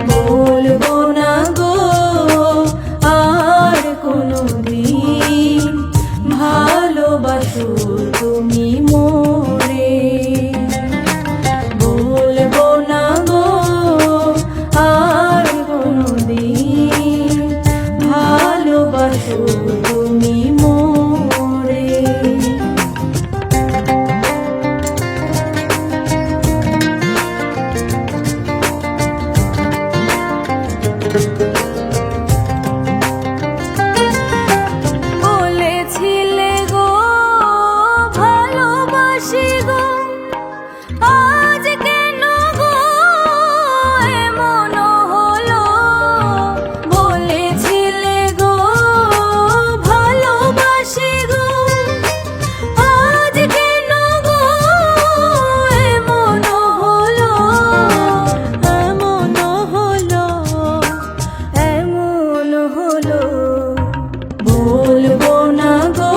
বলবো না গো আর কোনোদিন ভালোবাসো তুমি মোরে। বলবো না গো আর কোনোদিন ভালোবাসো তুমি মোরে। বলেছিলে গো ভালোবাসি গো, আজ কেন গো এমন হলো। বলেছিলে গো ভালোবাসি গো, আজ কেন গো এমন হলো। এমন হলো, এমন হলো। বলবো না গো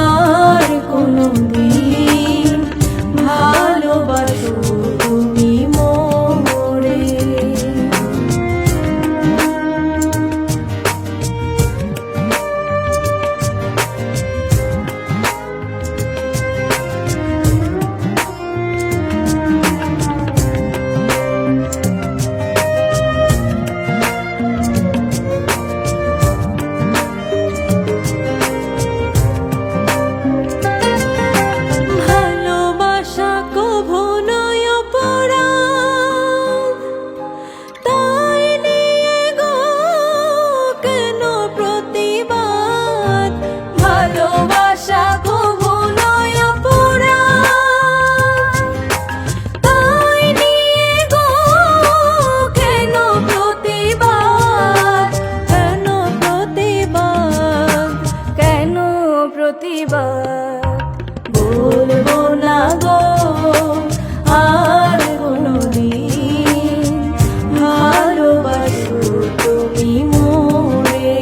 আর কোনোদিন ভালোবাসো তুমি মোরে। ভালোবাসা কভু নয় অপরাধ, তাই নিয়ে গো কেন প্রতিবাদ। ভালোবাসা কভু নয় অপরাধ, তাই নিয়ে গো কেন প্রতিবাদ। কেন প্রতিবাদ, কেন প্রতিবাদ। বলবো না গো আর কোনোদিন ভালোবাসো তুমি মোরে।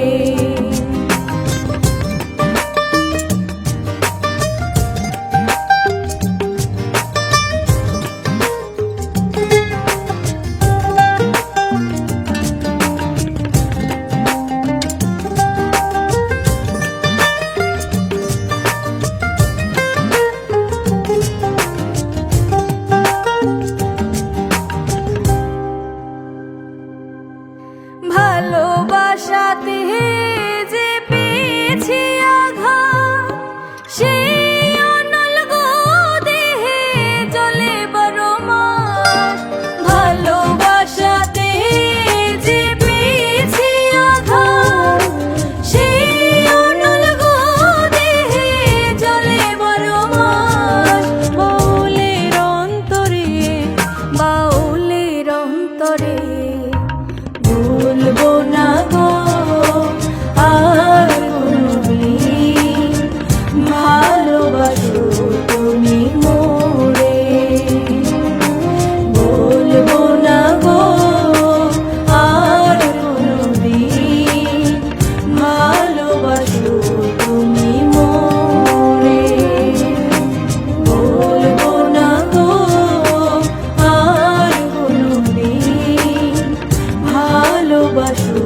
ভালোবাসাতে যে পেয়েছি আঘাত, সেই অনল গো দেহে জ্বলে বারো মাস। ভালোবাসাতে যে পেয়েছি আঘাত, সেই অনল গো দেহে জ্বলে বারো মাস। বাউলের অন্তরে, বাউলের অন্তরে। বলবো না গো আর কোনোদিন ভালোবাসো তুমি মোরে। বলবো না গো আর কোনোদিন ভালোবাসো তুমি মোরে। বলবো না গো আর কোনোদিন ভালোবাসো